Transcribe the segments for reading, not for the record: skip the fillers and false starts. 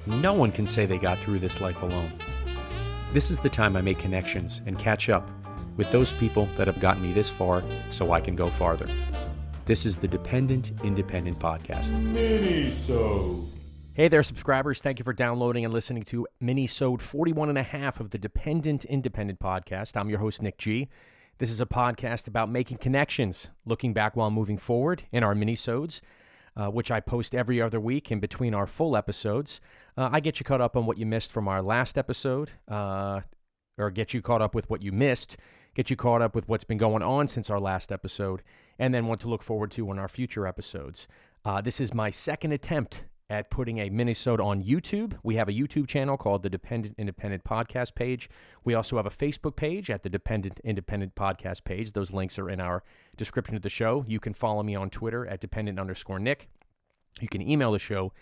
No one can say they got through this life alone. This is the time I make connections and catch up with those people that have gotten me this far so I can go farther. This is the Dependent Independent Podcast MiniSode. Hey there, subscribers. Thank you for downloading and listening to MiniSode 41 and a half of the Dependent Independent Podcast. I'm your host, Nick G. This is a podcast about making connections, looking back while moving forward in our minisodes, which I post every other week in between our full episodes. I get you caught up on what you missed from our last episode, or get you caught up with what you missed, get you caught up with what's been going on since our last episode, and then what to look forward to on our future episodes. This is my second attempt at putting a minisode on YouTube. We have a YouTube channel called the Dependent Independent Podcast page. We also have a Facebook page at the Dependent Independent Podcast page. Those links are in our description of the show. You can follow me on Twitter at dependent_Nick. You can email the show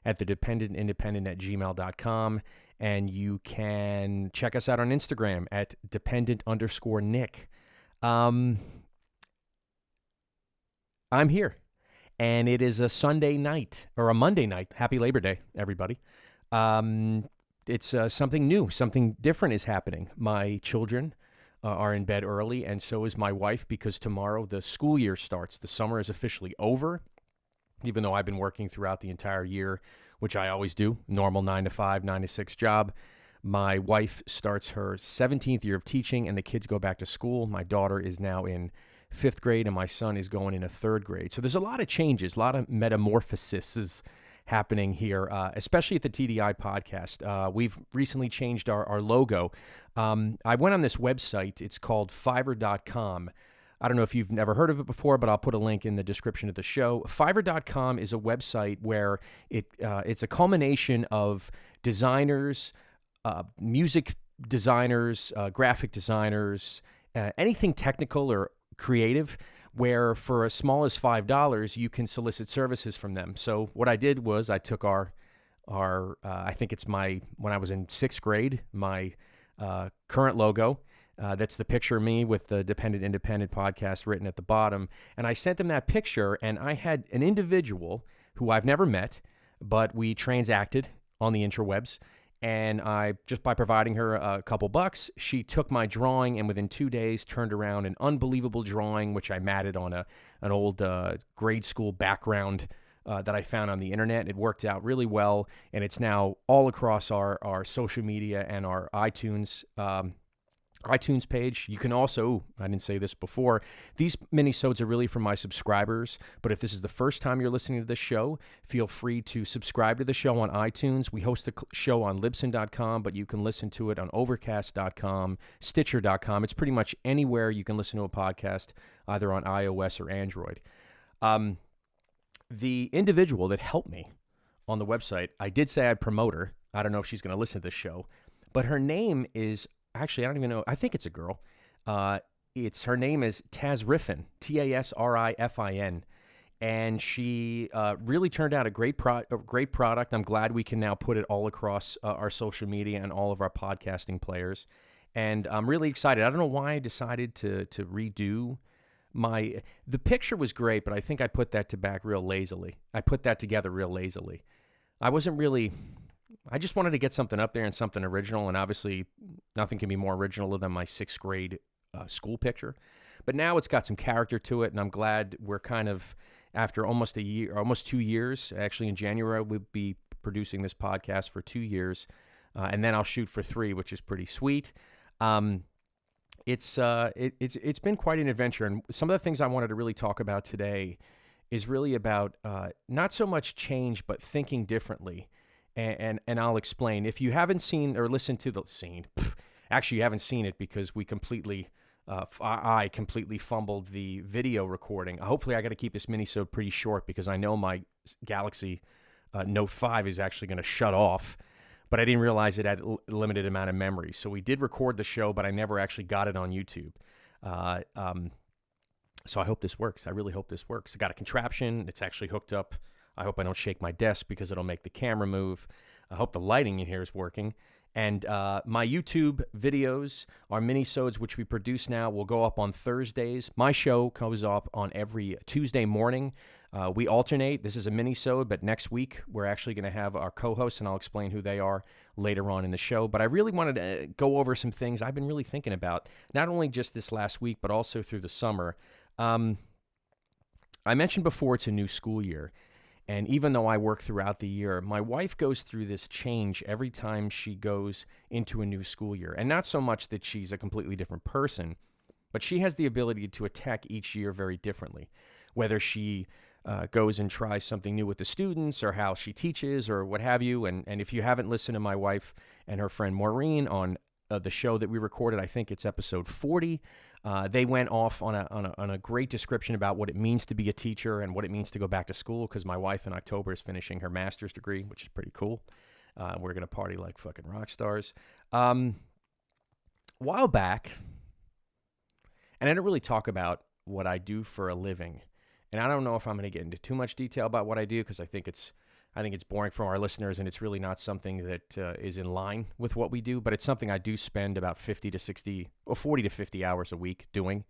at thedependentindependent@gmail.com, and you can check us out on Instagram at dependent_Nick. I'm here. And it is a Sunday night, or a Monday night. Happy Labor Day, everybody. It's something new, something different is happening. My children are in bed early, and so is my wife, because tomorrow the school year starts. The summer is officially over, even though I've been working throughout the entire year, which I always do, normal 9 to 5, 9 to 6 job. My wife starts her 17th year of teaching, and the kids go back to school. My daughter is now in 5th grade, and my son is going into 3rd grade. So there's a lot of changes, a lot of metamorphoses happening here, especially at the TDI Podcast. We've recently changed our logo. I went on this website. It's called Fiverr.com. I don't know if you've never heard of it before, but I'll put a link in the description of the show. Fiverr.com is a website where it's a culmination of designers, music designers, graphic designers, anything technical or creative, where for as small as $5, you can solicit services from them. So what I did was I took our I think it's when I was in 6th grade, my current logo. That's the picture of me with the Dependent Independent Podcast written at the bottom. And I sent them that picture, and I had an individual who I've never met, but we transacted on the interwebs. And I, just by providing her a couple bucks, she took my drawing and within 2 days turned around an unbelievable drawing, which I matted on an old grade school background that I found on the internet. It worked out really well, and it's now all across our social media and our iTunes page. You can also, I didn't say this before, these minisodes are really for my subscribers, but if this is the first time you're listening to this show, feel free to subscribe to the show on iTunes. We host the show on Libsyn.com, but you can listen to it on Overcast.com, Stitcher.com. It's pretty much anywhere you can listen to a podcast, either on iOS or Android. The individual that helped me on the website, I did say I'd promote her. I don't know if she's going to listen to this show, but her name is... Actually, I don't even know. I think it's a girl. Her name is Tasrifin, Tasrifin, and she really turned out a great product. I'm glad we can now put it all across our social media and all of our podcasting players, and I'm really excited. I don't know why I decided to redo the picture was great, but I think I put that together real lazily. I just wanted to get something up there and something original, and obviously nothing can be more original than my 6th grade school picture. But now it's got some character to it, and I'm glad we're kind of, after almost 2 years, actually in January, we'll be producing this podcast for 2 years, and then I'll shoot for 3, which is pretty sweet. It's been quite an adventure, and some of the things I wanted to really talk about today is really about not so much change, but thinking differently. And I'll explain. If you haven't seen or listened to the scene, actually you haven't seen it because I completely fumbled the video recording. Hopefully I got to keep this minisode pretty short because I know my Galaxy Note 5 is actually going to shut off, but I didn't realize it had a limited amount of memory. So we did record the show, but I never actually got it on YouTube. So I hope this works. I really hope this works. I got a contraption. It's actually hooked up. I hope I don't shake my desk because it'll make the camera move. I hope the lighting in here is working. And my YouTube videos, our minisodes, which we produce now, will go up on Thursdays. My show goes up on every Tuesday morning. We alternate. This is a mini-sode, but next week we're actually going to have our co-hosts, and I'll explain who they are later on in the show. But I really wanted to go over some things I've been really thinking about, not only just this last week, but also through the summer. I mentioned before it's a new school year, and even though I work throughout the year, my wife goes through this change every time she goes into a new school year. And not so much that she's a completely different person, but she has the ability to attack each year very differently, whether she goes and tries something new with the students or how she teaches or what have you. And if you haven't listened to my wife and her friend Maureen on the show that we recorded, I think it's episode 40, they went off on a great description about what it means to be a teacher and what it means to go back to school, because my wife in October is finishing her master's degree, which is pretty cool. We're going to party like fucking rock stars. A while back, and I don't really talk about what I do for a living, and I don't know if I'm going to get into too much detail about what I do, because I think it's boring for our listeners, and it's really not something that is in line with what we do, but it's something I do spend about 40 to 50 hours a week doing.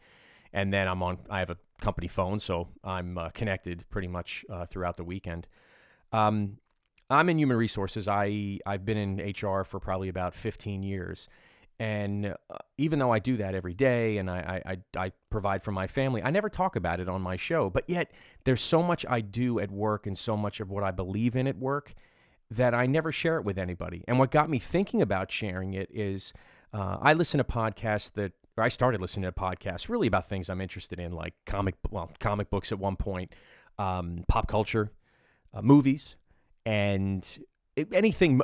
And then I have a company phone, so I'm connected pretty much throughout the weekend. I'm in human resources. I've been in HR for probably about 15 years. And even though I do that every day and I provide for my family, I never talk about it on my show. But yet there's so much I do at work and so much of what I believe in at work that I never share it with anybody. And what got me thinking about sharing it is I started listening to podcasts really about things I'm interested in, like comic books at one point, pop culture, movies, and anything,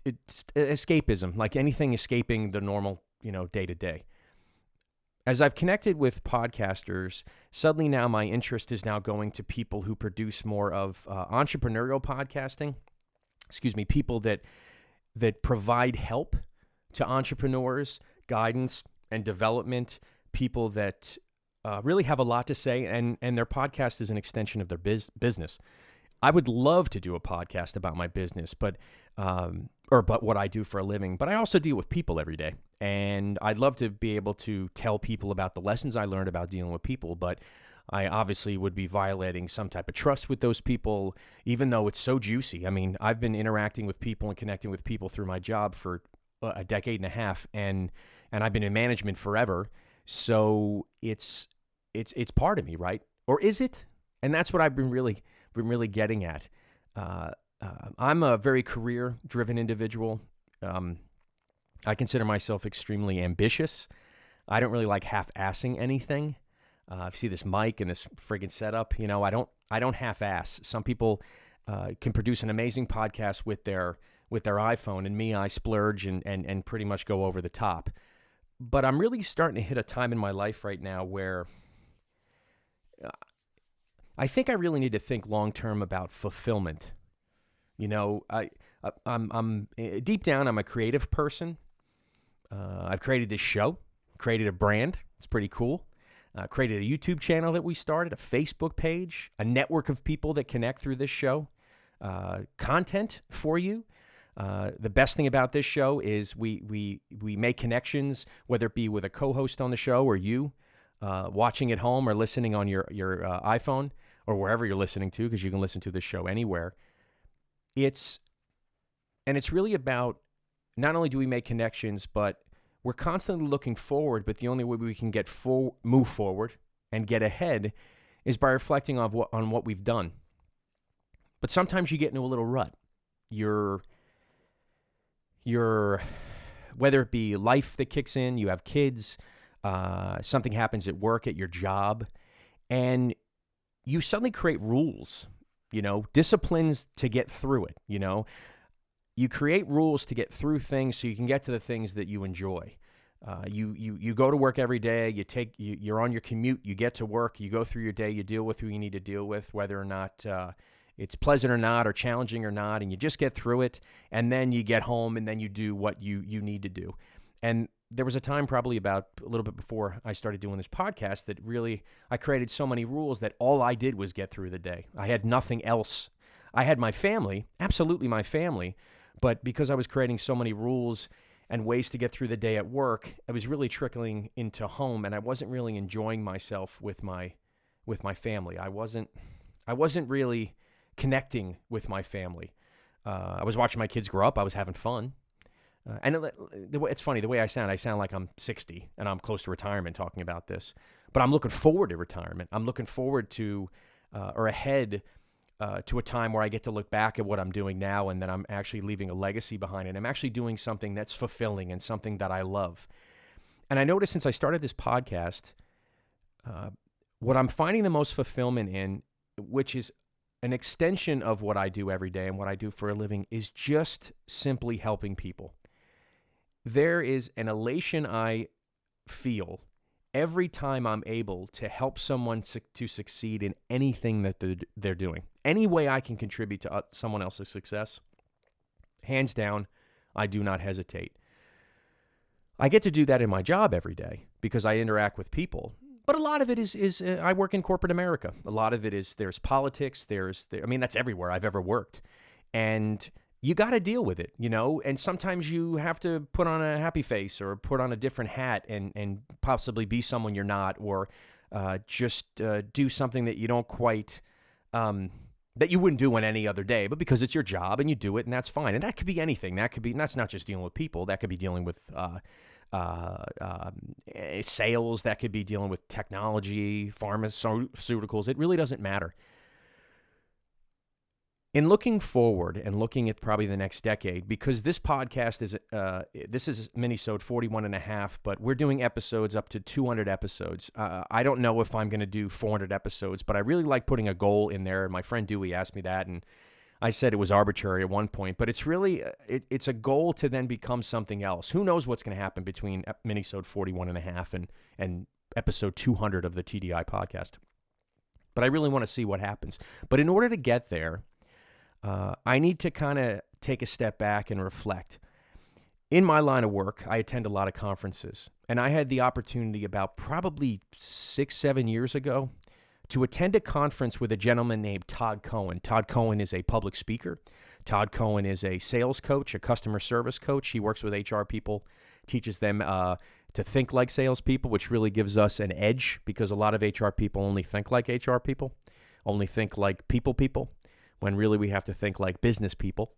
it's escapism, like anything escaping the normal, day to day. As I've connected with podcasters, suddenly now my interest is now going to people who produce more of entrepreneurial podcasting. People that provide help to entrepreneurs, guidance and development, people that really have a lot to say, and their podcast is an extension of their business. I would love to do a podcast about my business, but what I do for a living. But I also deal with people every day, and I'd love to be able to tell people about the lessons I learned about dealing with people. But I obviously would be violating some type of trust with those people, even though it's so juicy. I mean, I've been interacting with people and connecting with people through my job for a decade and a half, and I've been in management forever. So it's part of me, right? Or is it? And that's what I've been really getting at. I'm a very career-driven individual. I consider myself extremely ambitious. I don't really like half-assing anything. If you see this mic and this friggin' setup, I don't half-ass. Some people can produce an amazing podcast with their iPhone, and me, I splurge and pretty much go over the top. But I'm really starting to hit a time in my life right now where I think I really need to think long-term about fulfillment. I'm deep down, I'm a creative person. I've created this show, created a brand. It's pretty cool. Created a YouTube channel that we started, a Facebook page, a network of people that connect through this show, content for you. The best thing about this show is we make connections, whether it be with a co-host on the show or you watching at home or listening on your iPhone or wherever you're listening to, because you can listen to this show anywhere. It's really about, not only do we make connections, but we're constantly looking forward, but the only way we can move forward and get ahead is by reflecting on what we've done. But sometimes you get into a little rut. You're whether it be life that kicks in, you have kids, something happens at work, at your job, and you suddenly create rules, disciplines to get through it, You create rules to get through things so you can get to the things that you enjoy. You go to work every day, you're on your commute, you get to work, you go through your day, you deal with who you need to deal with, whether or not it's pleasant or not, or challenging or not, and you just get through it, and then you get home, and then you do what you need to do. And there was a time probably about a little bit before I started doing this podcast that really I created so many rules that all I did was get through the day. I had nothing else. I had my family, absolutely my family, but because I was creating so many rules and ways to get through the day at work, it was really trickling into home, and I wasn't really enjoying myself with my family. I wasn't I wasn't really connecting with my family. I was watching my kids grow up. I was having fun. It's funny, the way I sound like I'm 60 and I'm close to retirement talking about this. But I'm looking forward to retirement. I'm looking forward to, or ahead to a time where I get to look back at what I'm doing now and that I'm actually leaving a legacy behind it. I'm actually doing something that's fulfilling and something that I love. And I noticed since I started this podcast, what I'm finding the most fulfillment in, which is an extension of what I do every day and what I do for a living, is just simply helping people. There is an elation I feel every time I'm able to help someone to succeed in anything that they're doing. Any way I can contribute to someone else's success, hands down, I do not hesitate. I get to do that in my job every day because I interact with people. But a lot of it is I work in corporate America. A lot of it is there's politics. That's everywhere I've ever worked. And you got to deal with it, and sometimes you have to put on a happy face or put on a different hat and possibly be someone you're not, or just do something that you don't quite, that you wouldn't do on any other day, but because it's your job and you do it, and that's fine. And that could be anything. That's not just dealing with people. That could be dealing with sales. That could be dealing with technology, pharmaceuticals. It really doesn't matter. In looking forward and looking at probably the next decade, because this podcast is, this is MiniSode 41 and a half, but we're doing episodes up to 200 episodes. I don't know if I'm going to do 400 episodes, but I really like putting a goal in there. My friend Dewey asked me that, and I said it was arbitrary at one point, but it's really, it's a goal to then become something else. Who knows what's going to happen between MiniSode 41 and a half and episode 200 of the TDI podcast. But I really want to see what happens. But in order to get there, I need to kind of take a step back and reflect. In my line of work, I attend a lot of conferences, and I had the opportunity about probably 6-7 years ago to attend a conference with a gentleman named Todd Cohen. Todd Cohen is a public speaker. Todd Cohen is a sales coach, a customer service coach. He works with HR people, teaches them to think like salespeople, which really gives us an edge because a lot of HR people only think like HR people, only think like people, when really we have to think like business people.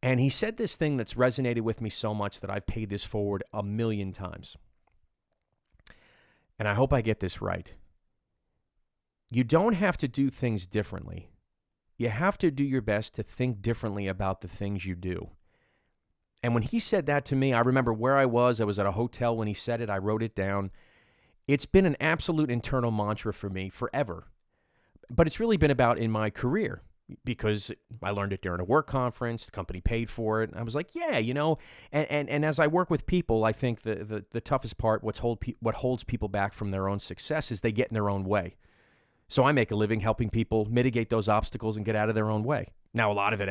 And he said this thing that's resonated with me so much that I've paid this forward 1,000,000 times. And I hope I get this right. You don't have to do things differently. You have to do your best to think differently about the things you do. And when he said that to me, I remember where I was. I was at a hotel when he said it. I wrote it down. It's been an absolute internal mantra for me forever. But it's really been about in my career, because I learned it during a work conference. The company paid for it. I was like, yeah, and as I work with people, I think the toughest part, what holds people back from their own success, is they get in their own way. So I make a living helping people mitigate those obstacles and get out of their own way. Now, a lot of it,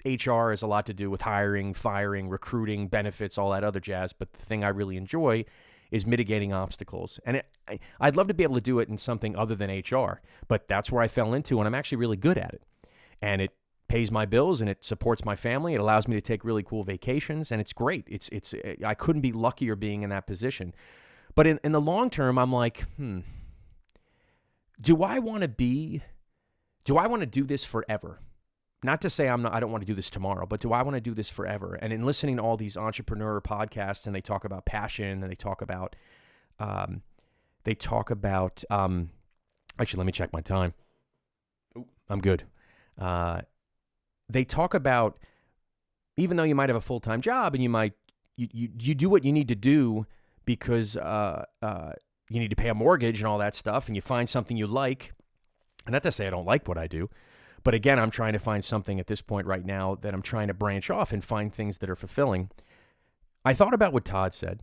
HR has a lot to do with hiring, firing, recruiting, benefits, all that other jazz. But the thing I really enjoy is mitigating obstacles. And I'd love to be able to do it in something other than HR, but that's where I fell into, and I'm actually really good at it. And it pays my bills, and it supports my family. It allows me to take really cool vacations, and it's great. I couldn't be luckier being in that position. But in the long term, I'm like, do I want to do this forever? Not to say I don't want to do this tomorrow, but do I want to do this forever? And in listening to all these entrepreneur podcasts, and they talk about passion, and they talk about, actually, let me check my time. I'm good. They talk about, even though you might have a full-time job and you do what you need to do because you need to pay a mortgage and all that stuff, and you find something you like. And not to say I don't like what I do, but again, I'm trying to find something at this point right now that I'm trying to branch off and find things that are fulfilling. I thought about what Todd said,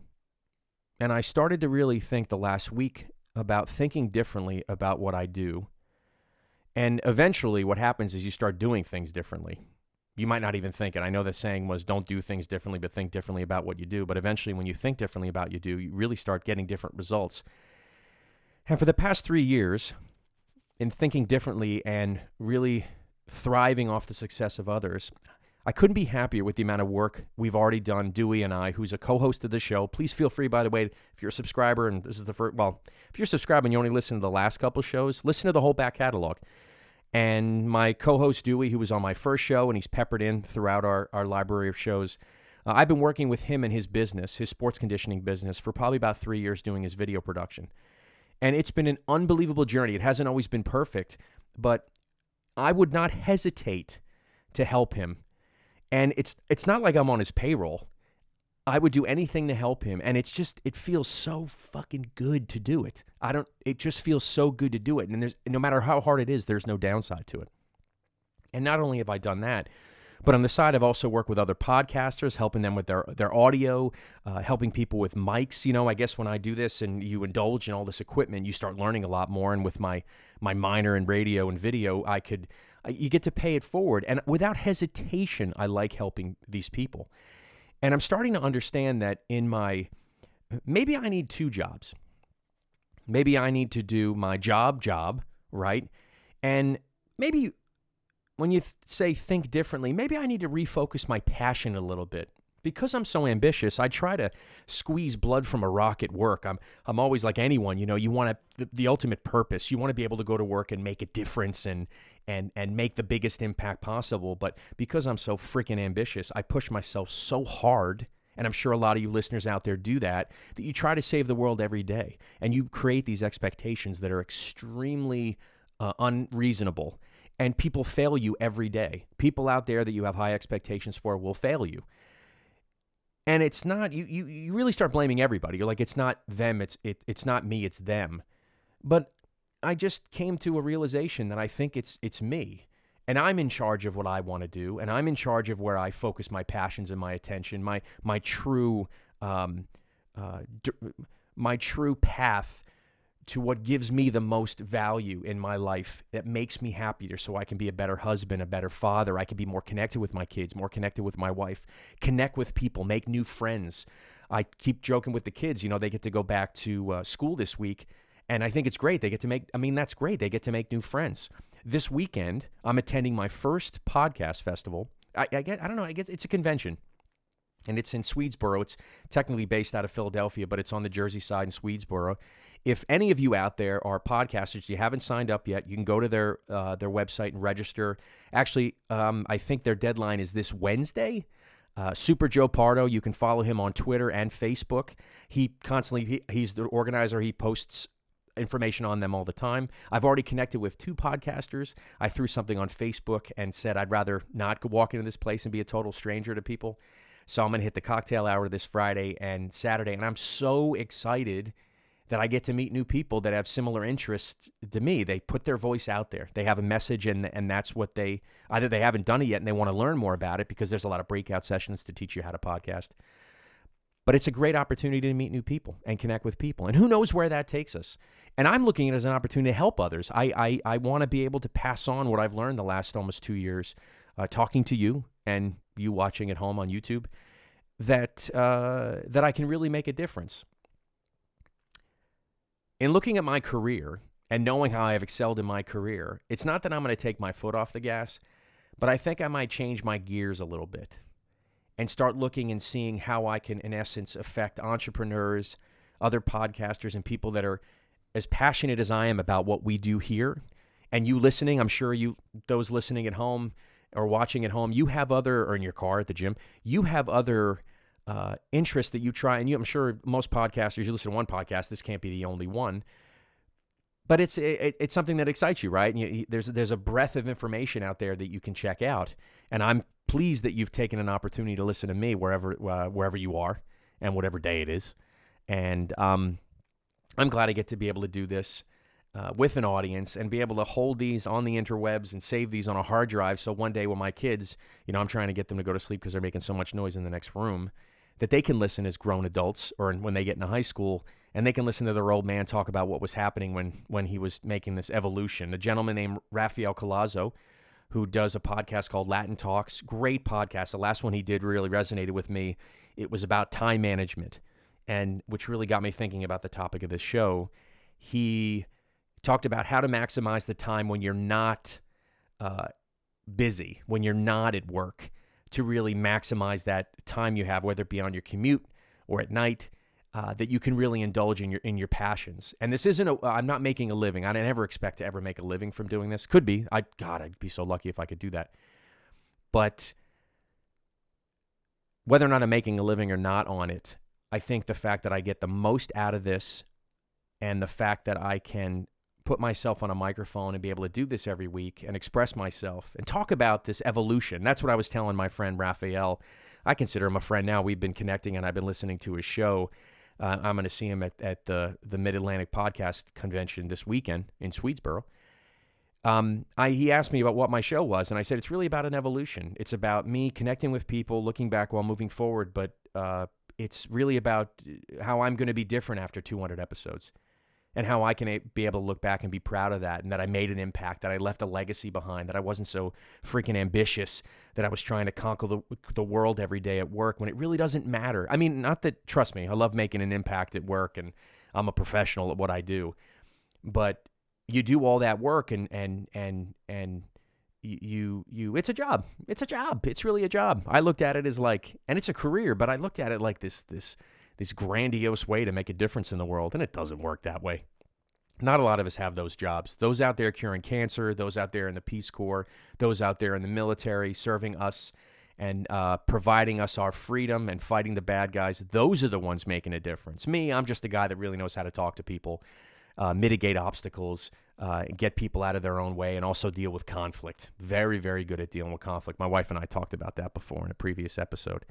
and I started to really think the last week about thinking differently about what I do. And eventually what happens is you start doing things differently. You might not even think it. I know the saying was don't do things differently, but think differently about what you do. But eventually when you think differently about what you do, you really start getting different results. And for the past 3 years, in thinking differently and really thriving off the success of others, I couldn't be happier with the amount of work we've already done, Dewey and I, who's a co-host of the show. Please feel free, by the way, if you're a subscriber, and this is the first, if you're subscribing, you only listen to the last couple shows, listen to the whole back catalog. And my co-host Dewey, who was on my first show, and he's peppered in throughout our library of shows, I've been working with him in his business, his sports conditioning business, for probably about 3 years doing his video production. And it's been an unbelievable journey. It hasn't always been perfect, but I would not hesitate to help him. And it's not like I'm on his payroll. I would do anything to help him. And it feels so fucking good to do it. It just feels so good to do it. And no matter how hard it is, there's no downside to it. And not only have I done that, but on the side, I've also worked with other podcasters, helping them with their audio, helping people with mics. You know, I guess when I do this and you indulge in all this equipment, you start learning a lot more. And with my minor in radio and video, you get to pay it forward. And without hesitation, I like helping these people. And I'm starting to understand that maybe I need 2 jobs. Maybe I need to do my job, right? And maybe when you say think differently, maybe I need to refocus my passion a little bit. Because I'm so ambitious, I try to squeeze blood from a rock at work. I'm always like anyone, you know, you want the ultimate purpose. You want to be able to go to work and make a difference and make the biggest impact possible. But because I'm so freaking ambitious, I push myself so hard, and I'm sure a lot of you listeners out there do that you try to save the world every day. And you create these expectations that are extremely unreasonable. And people fail you every day. People out there that you have high expectations for will fail you. And it's not, you really start blaming everybody. You're like, it's not them, it's not me, it's them. But I just came to a realization that I think it's me. And I'm in charge of what I want to do. And I'm in charge of where I focus my passions and my attention, my true path to what gives me the most value in my life, that makes me happier, so I can be a better husband, a better father. I can be more connected with my kids, more connected with my wife, connect with people, make new friends. I keep joking with the kids, you know, they get to go back to school this week, and I think it's great. That's great. They get to make new friends. This weekend, I'm attending my first podcast festival. I guess it's a convention. And it's in Swedesboro. It's technically based out of Philadelphia, but it's on the Jersey side in Swedesboro. If any of you out there are podcasters, you haven't signed up yet, you can go to their website and register. Actually, I think their deadline is this Wednesday. Super Joe Pardo, you can follow him on Twitter and Facebook. He's the organizer. He posts information on them all the time. I've already connected with 2 podcasters. I threw something on Facebook and said I'd rather not walk into this place and be a total stranger to people. So I'm going to hit the cocktail hour this Friday and Saturday, and I'm so excited that I get to meet new people that have similar interests to me. They put their voice out there. They have a message, and that's what either they haven't done it yet and they want to learn more about it, because there's a lot of breakout sessions to teach you how to podcast. But it's a great opportunity to meet new people and connect with people. And who knows where that takes us. And I'm looking at it as an opportunity to help others. I want to be able to pass on what I've learned the last almost 2 years, talking to you and you watching at home on YouTube, that I can really make a difference. In looking at my career and knowing how I have excelled in my career, it's not that I'm going to take my foot off the gas, but I think I might change my gears a little bit and start looking and seeing how I can, in essence, affect entrepreneurs, other podcasters, and people that are as passionate as I am about what we do here. And you listening, I'm sure those listening at home or watching at home, you have or in your car at the gym, you have other interests that you try, and I'm sure most podcasters, you listen to one podcast, this can't be the only one, but it's something that excites you, right? And there's a breadth of information out there that you can check out, and I'm pleased that you've taken an opportunity to listen to me wherever you are and whatever day it is, and I'm glad I get to be able to do this with an audience and be able to hold these on the interwebs and save these on a hard drive, so one day when my kids, I'm trying to get them to go to sleep because they're making so much noise in the next room, that they can listen as grown adults, or when they get into high school, and they can listen to their old man talk about what was happening when he was making this evolution. A gentleman named Rafael Collazo, who does a podcast called Latin Talks, great podcast. The last one he did really resonated with me. It was about time management, and which really got me thinking about the topic of this show. He talked about how to maximize the time when you're not busy, when you're not at work, to really maximize that time you have, whether it be on your commute or at night. that you can really indulge in your passions. And this isn't I'm not making a living. I never expect to ever make a living from doing this. Could be. I'd be so lucky if I could do that. But whether or not I'm making a living or not on it, I think the fact that I get the most out of this and the fact that I can put myself on a microphone and be able to do this every week and express myself and talk about this evolution. That's what I was telling my friend Raphael. I consider him a friend now. We've been connecting and I've been listening to his show. I'm going to see him at the Mid-Atlantic Podcast Convention this weekend in Swedesboro. He asked me about what my show was, and I said, it's really about an evolution. It's about me connecting with people, looking back while moving forward, but it's really about how I'm going to be different after 200 episodes and how I can be able to look back and be proud of that, and that I made an impact, that I left a legacy behind, that I wasn't so freaking ambitious, that I was trying to conquer the world every day at work when it really doesn't matter. I mean, not that, trust me, I love making an impact at work, and I'm a professional at what I do, but you do all that work and you it's a job. It's a job. It's really a job. I looked at it as like, and it's a career, but I looked at it like this grandiose way to make a difference in the world, and it doesn't work that way. Not a lot of us have those jobs. Those out there curing cancer, those out there in the Peace Corps, those out there in the military serving us and providing us our freedom and fighting the bad guys, those are the ones making a difference. Me, I'm just a guy that really knows how to talk to people, mitigate obstacles, get people out of their own way, and also deal with conflict. Very, very good at dealing with conflict. My wife and I talked about that before in a previous episode.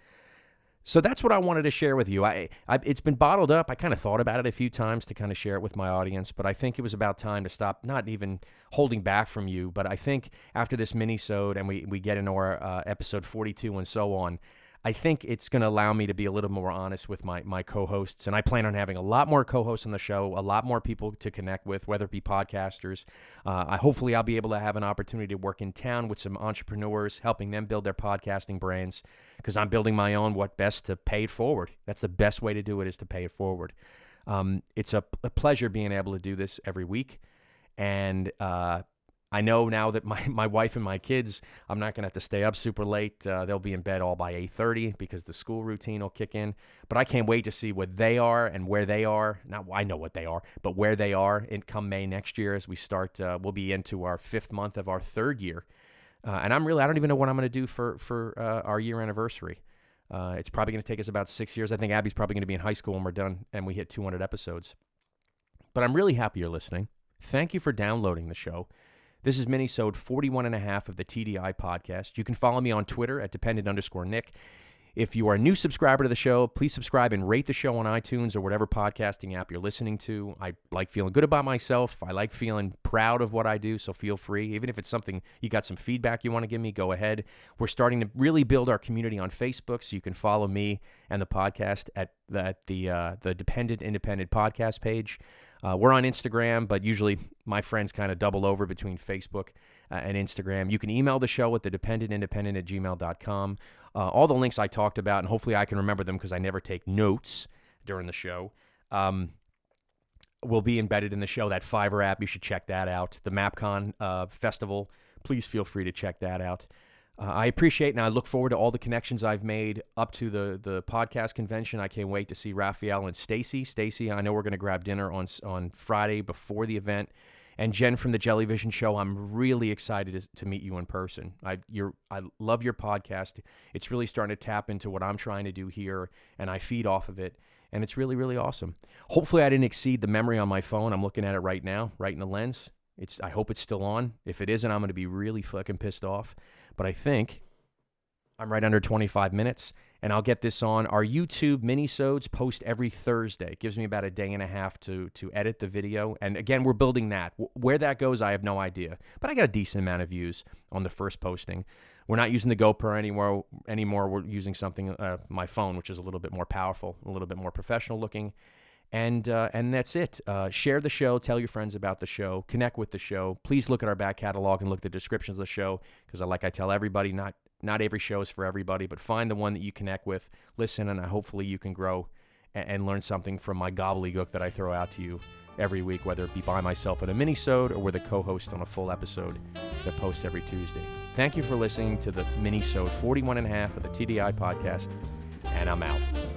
So that's what I wanted to share with you. It's been bottled up. I kind of thought about it a few times to kind of share it with my audience, but I think it was about time to stop, not even holding back from you, but I think after this mini-sode and we get into our episode 42 and so on, I think it's going to allow me to be a little more honest with my co-hosts, and I plan on having a lot more co-hosts on the show, a lot more people to connect with, whether it be podcasters. Hopefully I'll be able to have an opportunity to work in town with some entrepreneurs, helping them build their podcasting brands, because I'm building my own. What best to pay it forward? That's the best way to do it, is to pay it forward. It's a pleasure being able to do this every week, and I know now that my wife and my kids, I'm not going to have to stay up super late. They'll be in bed all by 8:30 because the school routine will kick in. But I can't wait to see what they are and where they are. Now, I know what they are, but where they are in come May next year as we start. We'll be into our 5th month of our 3rd year. And I don't even know what I'm going to do for our year anniversary. It's probably going to take us about 6 years. I think Abby's probably going to be in high school when we're done and we hit 200 episodes. But I'm really happy you're listening. Thank you for downloading the show. This is minisode 41.5 of the TDI podcast. You can follow me on Twitter at dependent_Nick. If you are a new subscriber to the show, please subscribe and rate the show on iTunes or whatever podcasting app you're listening to. I like feeling good about myself. I like feeling proud of what I do, so feel free. Even if it's something, you got some feedback you want to give me, go ahead. We're starting to really build our community on Facebook, so you can follow me and the podcast at the Dependent Independent Podcast page. We're on Instagram, but usually my friends kind of double over between Facebook and Instagram. You can email the show at thedependentindependent@gmail.com. All the links I talked about, and hopefully I can remember them because I never take notes during the show, will be embedded in the show. That Fiverr app, you should check that out. The MapCon Festival, please feel free to check that out. I appreciate and I look forward to all the connections I've made up to the podcast convention. I can't wait to see Raphael and Stacy. Stacy, I know we're going to grab dinner on Friday before the event. And Jen from the Jellyvision Show, I'm really excited to meet you in person. I love your podcast. It's really starting to tap into what I'm trying to do here, and I feed off of it. And it's really, really awesome. Hopefully I didn't exceed the memory on my phone. I'm looking at it right now, right in the lens. I hope it's still on. If it isn't, I'm going to be really fucking pissed off. But I think I'm right under 25 minutes, and I'll get this on. Our YouTube minisodes post every Thursday. It gives me about a day and a half to edit the video. And again, we're building that. Where that goes, I have no idea. But I got a decent amount of views on the first posting. We're not using the GoPro anymore. We're using something, my phone, which is a little bit more powerful, a little bit more professional looking. And that's it. Share the show. Tell your friends about the show. Connect with the show. Please look at our back catalog and look at the descriptions of the show, because like I tell everybody, not every show is for everybody, but find the one that you connect with. Listen, and hopefully you can grow and learn something from my gobbledygook that I throw out to you every week, whether it be by myself in a mini-sode or with a co-host on a full episode that posts every Tuesday. Thank you for listening to the mini-sode 41.5 of the TDI podcast, and I'm out.